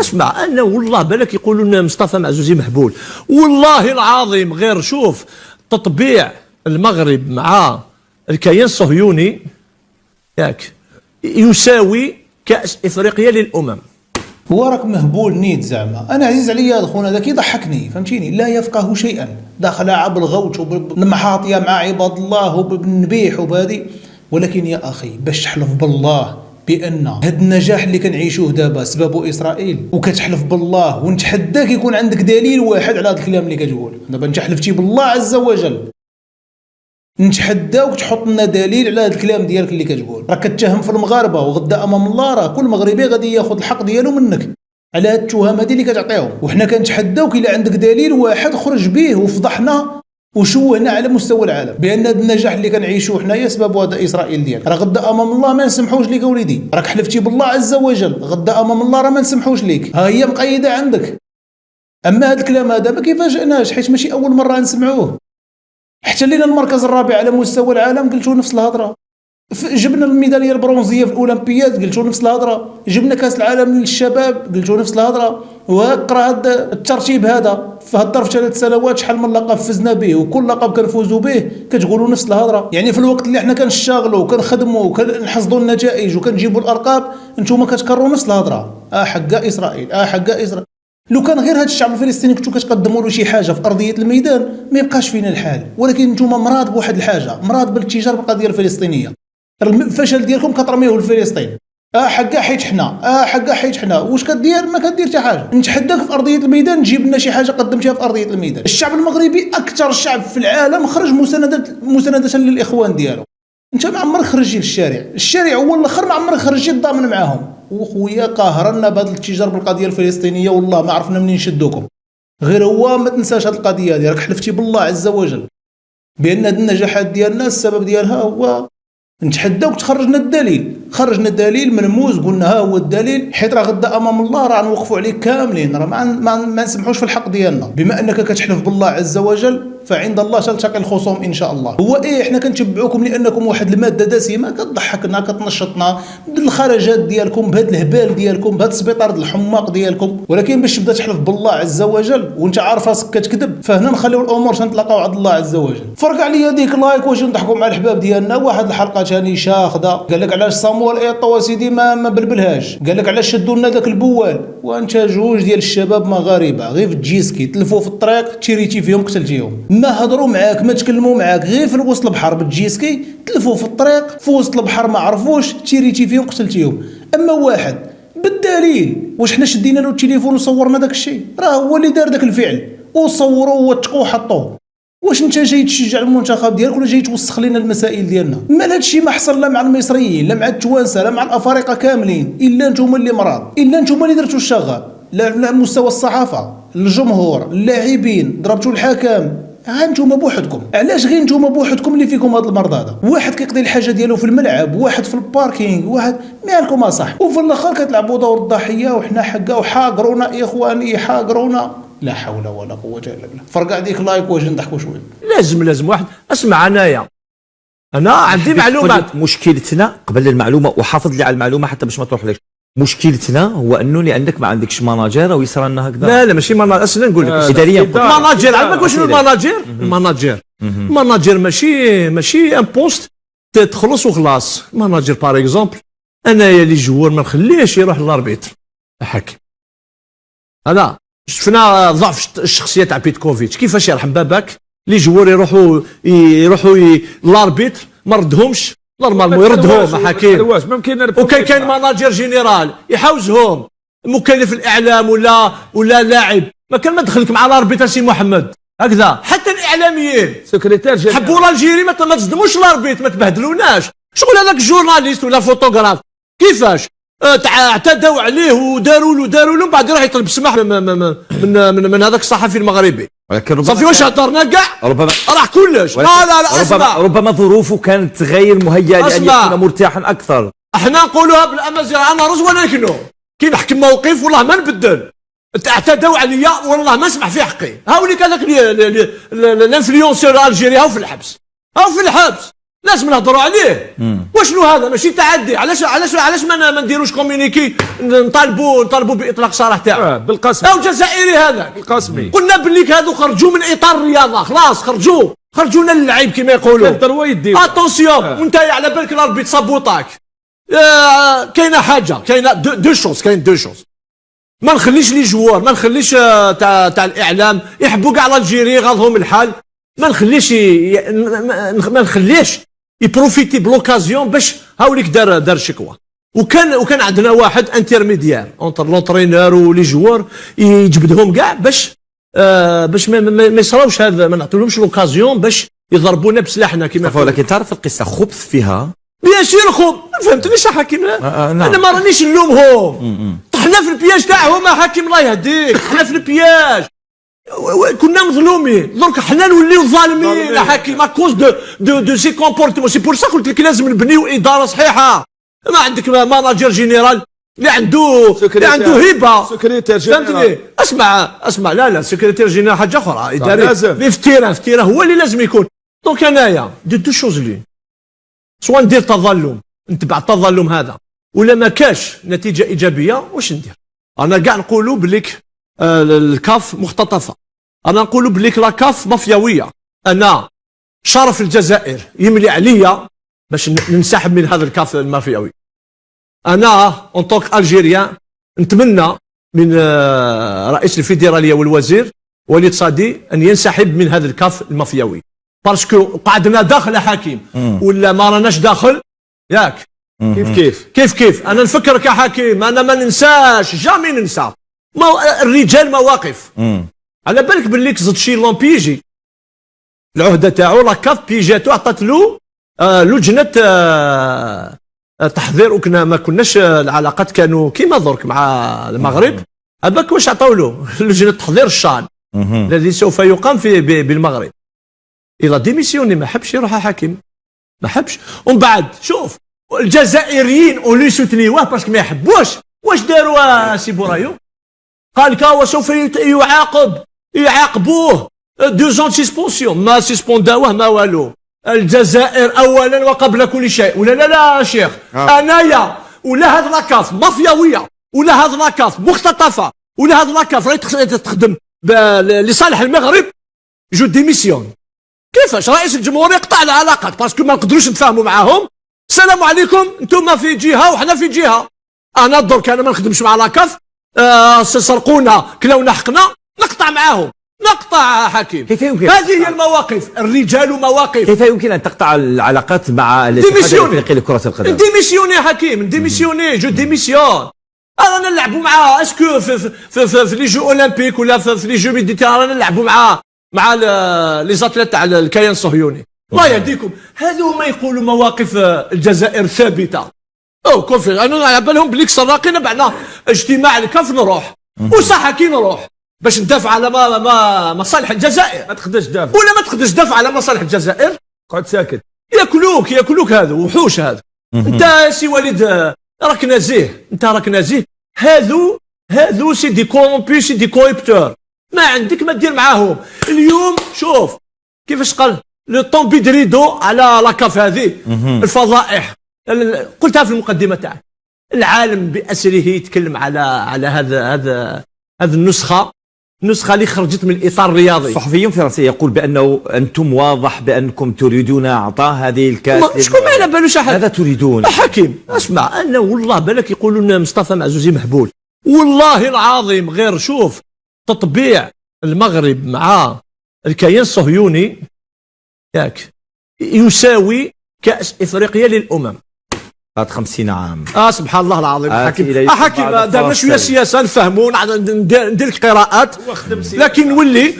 اسمع انا والله بالك يقولوا لنا مصطفى معزوزي مهبول، والله العظيم غير شوف تطبيع المغرب مع الكيان الصهيوني ياك يساوي كأس افريقيا للامم. هو راك مهبول نيت زعما. انا عزيز عليا هذا خونا هذاك يضحكني فهمتيني، لا يفقه شيئا، داخل لاعب بالغوت وبالمحاطيه مع عباد الله وبالنبيح وبهذه. ولكن يا اخي باش تحلف بالله بان هذا النجاح اللي كنعيشوه دابا سببه اسرائيل، وكتحلف بالله ونتحداك يكون عندك دليل واحد على هذا الكلام اللي كتقول. دابا انت حلفتي بالله عز وجل، نتحداوك تحط لنا دليل على هذا الكلام ديالك اللي كتقول. راك كتهم في المغاربه وغدا امام الله راه كل مغربي غادي ياخذ الحق ديالو منك على هاد التهمات اللي كتعطيهم. وحنا كنتحداوك الا عندك دليل واحد خرج به وفضحنا وشوهنا على مستوى العالم بان هذا النجاح اللي كنعيشوه حنايا سبب هذا اسرائيل ديالك. راه غدا امام الله ما نسمحوش ليك اوليدي، راك حلفتي بالله عز وجل، غدا امام الله راه ما نسمحوش ليك، ها هي مقيده عندك. اما هذا الكلام هذا ما كيفاجئناش حيت ماشي اول مره نسمعوه. حتى لينا المركز الرابع على مستوى العالم قلتوا نفس الهضره، جبنا الميداليه البرونزيه في الاولمبياد قلتوا نفس الهضره، جبنا كاس العالم للشباب قلتوا نفس الهضره. وقرا هذا الترتيب هذا في هالظرف 3 سنوات شحال من لقب فزنا به، وكل لقب كنفوزوا به كتقولوا نفس الهضره. يعني في الوقت اللي حنا كنشتغلوا وكنخدموا وكنحصدوا النتائج وكنجيبوا الارقام انتم كتكرروا نفس الهضره. حق اسرائيل، حق اسرائيل. لو كان غير هذا الشعب الفلسطيني كنتو كتقدموا له شي حاجه في ارضيه الميدان ما يبقاش فينا الحال. ولكن نتوما مراد بواحد الحاجه، مراد بالاتجار بالقضيه الفلسطينيه. الفشل ديالكم كترميوه لفلسطين. حقا حيت حنا، حقا حيت حنا. واش كدير؟ ما كدير حتى حاجه. نتحداك في ارضيه الميدان تجيب لنا شي حاجه قدمتيها في ارضيه الميدان. الشعب المغربي اكثر شعب في العالم خرج مسانده للاخوان ديالو. انت ما عمرك خرجتي للشارع، الشارع هو الاخر ما عمرك خرجتي تضامن معاهم. وخويا قاهرنا بهذا الاتجار بالقضيه الفلسطينيه والله ما عرفنا منين نشدوكم. غير هو ما تنساش هذه القضيه هذه، راك حلفتي بالله عز وجل بان هذه النجاحات ديالنا السبب ديالها هو. نتحداوك تخرجنا الدليل، خرجنا دليل ملموس قلنا ها هو الدليل، حيت راه غدا امام الله راه نوقفوا عليك كاملين، راه ما نسمحوش في الحق ديالنا. بما انك كتحلف بالله عز وجل فعند الله تلتقي الخصوم ان شاء الله. هو حنا كنتبعوكم لانكم واحد الماده دسمه كتضحكنا كتنشطنا بالخرجات ديالكم بهذا الهبال ديالكم بهذا السبيطار الحماق ديالكم. ولكن باش تبدا تحلف بالله عز وجل وانت عارف راسك كتكذب فهنا نخليو الامور تنتلاقاو عند الله عز وجل. فرق عليا ديك لايك واش نضحكوا مع الحباب ديالنا. واحد الحلقه ثاني شاخده قال لك علاش صامويل ايطو سيدي ما بلبلهاش، قال لك علاش شدوا لنا ذاك البوال. وانت جوج ديال الشباب مغاربه غير في الجيسكي تلفوا في الطريق تشيريتي فيهم قتلتيهم، ما هضروا معاك ما تكلموا معاك، غير في وسط البحر بالجيسكي تلفوا في الطريق في وسط البحر ما عرفوش تشيريتي فيهم قتلتيهم. اما واحد بالدليل واش حنا شدينا له التليفون وصورنا داك الشيء، راه هو اللي دار داك الفعل وصوروه ووثقوه وحطوه. واش انت جاي تشجع المنتخب ديالك ولا جاي توسخ لنا المسائل ديالنا؟ مال هادشي ما حصل لا مع المصريين لا مع التوانسه لا مع الافارقه كاملين، الا نتوما اللي مرض، الا نتوما اللي درتوا الشغل لا على مستوى الصحافه الجمهور اللاعبين ضربتوا الحكم. انتوما بوحدكم. علاش غير نتوما بوحدكم اللي فيكم هذا المرض هذا؟ واحد كيقضي الحاجه ديالو في الملعب، واحد في الباركينغ، واحد مالكم صح، وفي الاخر كتلعبوا دور الضحيه وحنا حقا وحاقرونا يا اخواني حاقرونا. لا حول ولا قوه الا بالله. فرقع ديك لايك واش نضحكوا شويه. لازم واحد اسمع. انا عندي معلومات. مشكلتنا قبل المعلومه وحافظ لي على المعلومه حتى باش ما تروح لك. مشكلتنا هو انه لانك ما عندكش ماناجير او يصير لنا هكذا. لا ماشي ماناجير، اصلا نقول لك اداريا ماناجير. عندك شنو الماناجير؟ ماشي ان بوست تخلص وخلاص. ماناجير باغ اكزومبل انايا اللي جوار ما نخليهش يروح للاربيتر حكي. هذا شفنا ضعف الشخصيه تاع بيتكوفيتش كيفاش يرحم باباك اللي جوار يروحوا للاربيتر ما ردهمش نورمالمون يردهم حكيم. وكان كاين ماناجير جينيرال يحوزهم مكلف الاعلام ولا لاعب ما كان ما دخلك مع الاربيتر سي محمد هكذا. حتى الاعلاميين سكرتير جينيرال حبوا الجيري ما تصدموش الاربيتر ما تبهدلوناش. شغل هذاك جورناليست ولا فوتوغراف كيفاش اعتدوا عليه وداروا له بعد يروح يطلب السماح من هذاك الصحفي المغربي. صافي واش هضرنا كاع ربما راح كلش. لا ربما ظروفه كانت غير مهيئه لان يكون مرتاحا اكثر. احنا نقولوها بالامازيغ انا رز وانا نكنو كي نحكم موقف والله ما نبدل. اعتدوا عليا والله ما نسمح في حقي. هاوليك هذاك الانفلونسور الجيري هاو في الحبس لازم نهضروا عليه. وشنو هذا؟ ماشي تعدي. علاش ما نديروش كومونيكي نطالبوا باطلاق سراح تاعو بالقسم او جزائري هذا بالقسمي. قلنا باللي هذو خرجوا من اطار الرياضه، خلاص خرجونا للعيب كما يقولوا. الدروه يديو اتونسيون وانت على بالك الاربيت صابوطاك. كاينه حاجه، كاينه دو شوز. ما نخليش لي جوار، ما نخليش تاع الاعلام يحبوا كاع الجيري غاضهم الحال، ما نخليش يبروفيتي بلوكازيون باش هاوليك دار شكوى. وكان عندنا واحد انترميديير اونتر لونترينور ولي جوار يجبدهم كاع باش ما يصراوش هذا، ما نعطيولهمش لوكازيون باش يضربونا بسلاحنا كما يقولوا. ولكن تعرف القصه خبث فيها بيان سور ما فهمتنيش حكيم. نعم. انا ما رانيش نلومهم، طحنا في البياج تاعهم حكيم الله يهديك، طحنا في البياج كنا مظلومين، درك حنا نوليو ظالمين حكيم اكوز دو سي كومبورتمون. سي بور سا قلت لك لازم نبنيو اداره صحيحه. ما عندك ماناجر جينيرال اللي عنده هبه، سكرتير جينيرال. فهمتني؟ اسمع لا سكرتير جينيرال حاجه اخرى، اداري في التيران هو اللي لازم يكون. دونك انايا دو شوز لي سواء ندير تظلم، نتبع التظلم هذا، ولا ما كاش نتيجه ايجابيه واش ندير؟ انا كاع نقولوا بليك الكاف مختطفه، انا نقولوا بليك لا كاف مافياويه. انا شرف الجزائر يملي عليا باش ننسحب من هذا الكاف المافياوي. انا اون طونك الجيريان نتمنى من رئيس الفيدراليه والوزير وليد صادي ان ينسحب من هذا الكاف المافياوي، باسكو قعدنا داخل حكيم ولا ما راناش داخل ياك. كيف انا نفكرك يا حكيم، انا ما ننساش، جامي ننسى. الرجال مواقف. على بالك باللي زد شي لون بيجي العهده تاعو لاكاف بيجاتو عطات له لجنه تحضير، وكنا ما كناش العلاقات كانوا كيما درك مع المغرب. هذاك واش عطاو له لجنه تحضير الشان الذي سوف يقام بالمغرب. إلا ديميسيوني ما حبش يروح حكيم، ما حبش. ومن بعد شوف الجزائريين اولي سوتنيوه باسكو ما يحبوش. واش داروا سي بورايو؟ قال لك هو سوف يعاقبوه 2 ans سيسبونسيون، ما سيسبونداوه ما والو. الجزائر اولا وقبل كل شيء. ولا لا شيخ انايا ولا هذا لاكاف مافياويه ولا هذا لاكاف مختطفه ولا هذا لاكاف راهي تخدم لصالح المغرب، جو ديميسيون. كيفاش رئيس الجمهوريه يقطع العلاقات باسكو ما نقدروش نتفاهموا معاهم؟ السلام عليكم، انتم في جهه وحنا في جهه. انا درك انا ما نخدمش مع لاكاف، سرقونا كلاونا حقنا، نقطع معاهم، نقطع حكيم. كيف يمكن؟ هذه هي المواقف، الرجال مواقف. كيف يمكن ان تقطع العلاقات مع الاتحاد الافريقي لكره القدم؟ ديميسيوني حكيم، ديميسيوني، جو ديميسيون. رانا نلعبوا مع اسكو في لي جو اولمبيك ولا في لي جو ميديتيراني نلعبوا مع لي زاتليت تاع الكيان الصهيوني. الله يهديكم، هذو ما يقولوا مواقف الجزائر ثابته. كوفي انا على بالهم بليك سراقين بعنا اجتماع الكاف نروح، وصح كي نروح باش ندافع على مصالح الجزائر. ما تقدرش تدافع ولا ما تقدرش تدافع على مصالح الجزائر، قعد ساكت. ياكلوك هذو وحوش هذا. انت يا سي وليد راك نزيه، انت راك نزيه. هذو سي دي كومبي، سي دي كويبتور، ما عندك ما دير معاهم. اليوم شوف كيفاش قال لو طون بيدريدو على لاكاف هذه الفضائح. قلتها في المقدمه تاعك، العالم باسره يتكلم على هذا النسخه اللي خرجت من الاطار الرياضي. صحفيون فرنسي يقول بانه انتم واضح بانكم تريدون اعطاء هذه الكاس. شكون ما على بالوش احد؟ ماذا تريدون؟ حكيم اسمع، انا والله بالك يقولون مصطفى معزوزي محبول، والله العظيم غير شوف تطبيع المغرب مع الكيان الصهيوني ياك يساوي كأس إفريقيا للأمم بعد 50 عام. سبحان الله العظيم. حكيم دارنا شويه سياسه نفهموا، ندير لك قراءات، لكن نولي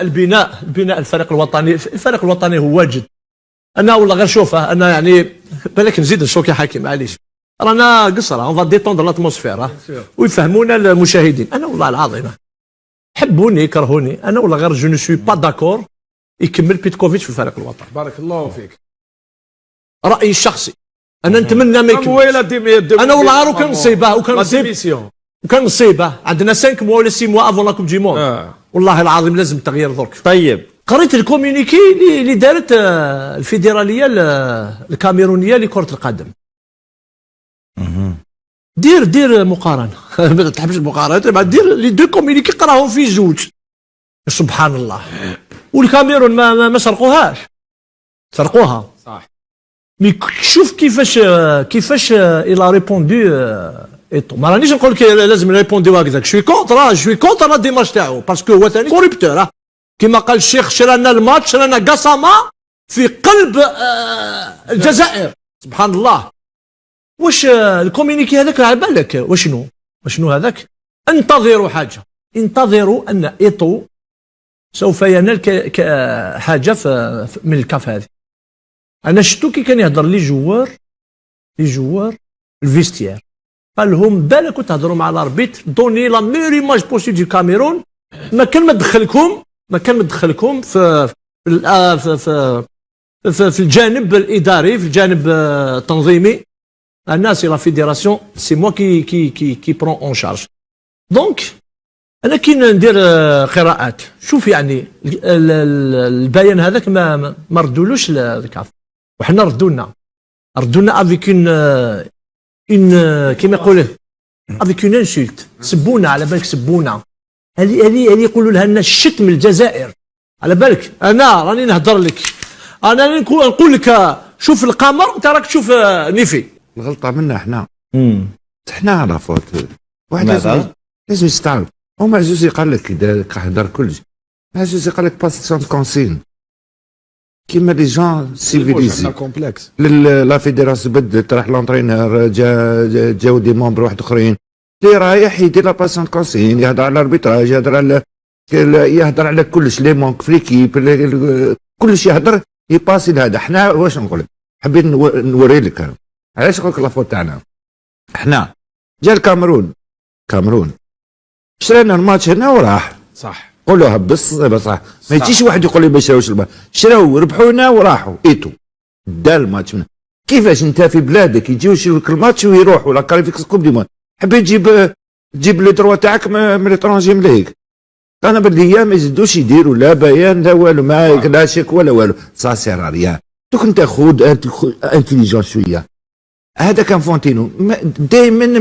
البناء الفريق الوطني هو واجد. انا والله غير شوفه، انا يعني بالك نزيد نشوك يا حكيم معليش، رانا قصره اون فا ديتوندر لاتموسفير ويفهمونا المشاهدين. انا والله العظيم حبوني كرهوني، انا والله غير جو نو سوي با داكور يكمل بيتكوفيتش في الفريق الوطني. بارك الله فيك. رايي الشخصي انا نتمنى ما يكملش. انا والله غير وكان نصيبه عندنا 5 موا ولا 6 موا افون لا كوب دي موند. والله العظيم لازم التغيير درك. طيب قريت الكوميونيكي اللي دارت الفيدراليه الكاميرونيه لكره القدم. دير مقارنه ما تحبش المقارنه، دير لي دو كوميونيكي قراهم في زوج. سبحان الله. والكاميرون ما سرقوهاش، سرقوها صح. مي شوف كيفاش الى ريبوندو ايتو. ما رانيش نقول لك لازم ريبونديو هكذاك، شوي كونتر لا ديمارش تاعو باسكو هو ثاني كوريبتور. كما قال الشيخ شرانا الماتش، شرانا قصمه في قلب الجزائر. سبحان الله. واش الكومينيكي هذاك على بالك وشنو هذاك؟ انتظروا حاجه، انتظروا ان ايتو سوف ينال حاجه من الكاف هذه. انا شفتو كي كان يهضر لي جوار الفيستير، قال لهم بالك تهضروا مع الاربيت دوني لا ميور ايماج بوسيبل دو كاميرون. ما كان مدخلكم في الجانب الاداري، في الجانب التنظيمي. الناس لا فيديراسيون سي موا كي برون اون شارج. دونك انا كي ندير قراءات، شوف يعني البيان هذاك ما ردولوش الكاف، وحنا ردونا افيك اون كيما يقولوا افيك اون انسولت. سبونا، على بالك سبونا. هذه يقولوا لها لنا الشتم الجزائر. على بالك انا راني نهضر لك، انا نقول لك شوف القمر وانت راك تشوف نيفي. الغلطه منا احنا على فوت واحد لازم يستعرض. هما عزوزي قال لك كي حضر كلش، عزوزي قال لك باسيسيون كونسين كيما لي جون سيفيليزي كومبلكس. لا فيديراسيون بدلت، راح لونترينور جاو دي مومبر واحد اخرين اللي رايح يدير لا باسيسيون كونسين، يهضر على الاربيتراج، يهضر على كلش لي مونك في ليكيب، كلش يهضر يباسي لهذا. حنا واش نقول لك، حبيت نوري لك علاش نقول لك لافوت تاعنا. حنا جا الكاميرون شرينا الماتش هنا وراح، صح، قولوها بصح ما يجيش واحد يقول لي ما شراوش الماتش، شراو ربحونا وراحوا ايتو دا الماتش منه. كيفاش انت في بلادك يجيو يشريو لك الماتش ويروحوا لا كاليفيكس كوب دي موند، حبيت تجيب لي دروا تاعك من ليترونجي مليك. انا باللي ما يزيدوش يديروا لا بيان لا والو، ما لا شك ولا والو، سا سير ريان. دوك انت خود انتيليجون شويه. هذا كان فونتينو دائما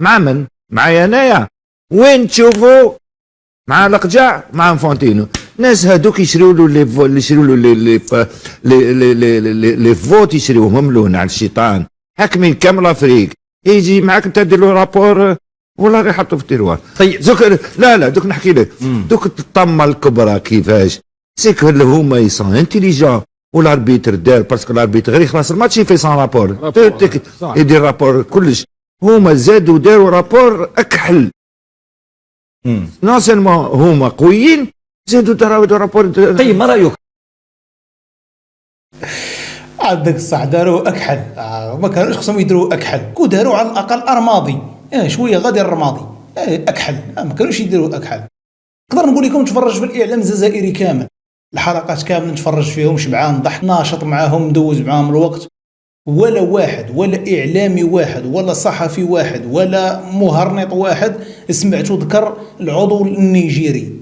مع من؟ معايا انايا. وين تشوفوا مع القجع مع فونتينو. ناس هذوك يشريوا له لي فوت يشريوهم لون على الشيطان، حاكمين كامل افريق. يجي معاك انت دير له رابور والله غير يحطوا في التيروار. طيب دوك لا دوك نحكي لك دوك الطمه الكبرى كيفاش سيك هما يسون انتيليجون. والاربيتر دار باسكو الاربيتر غير يخلص الماتش يفي سان رابور، يدير رابور كلش. هما زادوا داروا رابور اكحل. نون سيلمون هما قويين، زادوا داروا رابور. طيب ما رايك؟ عندك الصح، داروا اكحل. ما كانوش خصهم يديروا اكحل، كو داروا على الاقل ارماضي شويه غادي الرماضي اكحل. ما كانوش يديروا اكحل. نقدر نقول لكم تفرج في الاعلام الجزائري كامل، الحلقات كامل نتفرج فيهم شبعان ضحك، ناشط معاهم، ندوز معاهم الوقت. ولا واحد ولا اعلامي واحد ولا صحفي واحد ولا مهرنط واحد سمعتو ذكر العضو النيجيري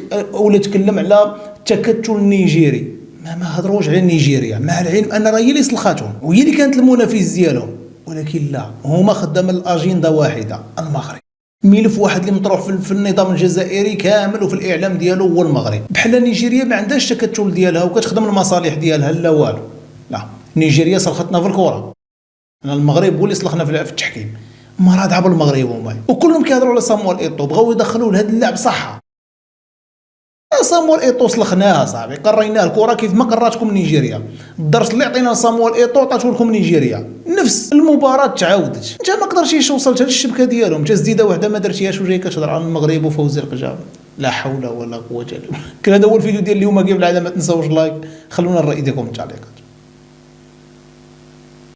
او تكلم على التكتل النيجيري. ما هضروش على نيجيريا، مع العلم ان راه هي اللي سلخاتهم وهي اللي كانت المنافس ديالهم، ولكن لا، هما خدام الاجنده واحده، المغرب. ملف واحد اللي مطروح في النظام الجزائري كامل وفي الاعلام ديالو هو المغرب. بحال نيجيريا ما عندهاش التكتل ديالها وكتخدم المصالح ديالها، لا والو. لا، نيجيريا سلختنا في الكره، المغرب هو اللي سلخنا في التحكيم. ما راه ضربوا المغرب هما، وكلهم كيهضروا على صامويل ايتو، بغاو يدخلوا لهذا اللعب صحه. صامويل ايتو سلخناها صاحبي، قريناه الكره كيف ما قراتكم نيجيريا. الدرس اللي عطينا صامويل ايتو عطاتو لكم نيجيريا، نفس المباراه تعاودت. انت ما قدرتيش توصلت للشبكه ديالهم، انت جديده واحده ما درتيهاش وجاي كتهضر على المغرب وفوزي القجاب. لا حول ولا قوه الا بالله. كان هذا هو الفيديو ديال اليوم. قبل العاده ما تنساوش لايك، خلونا الراي ديالكم في التعليق.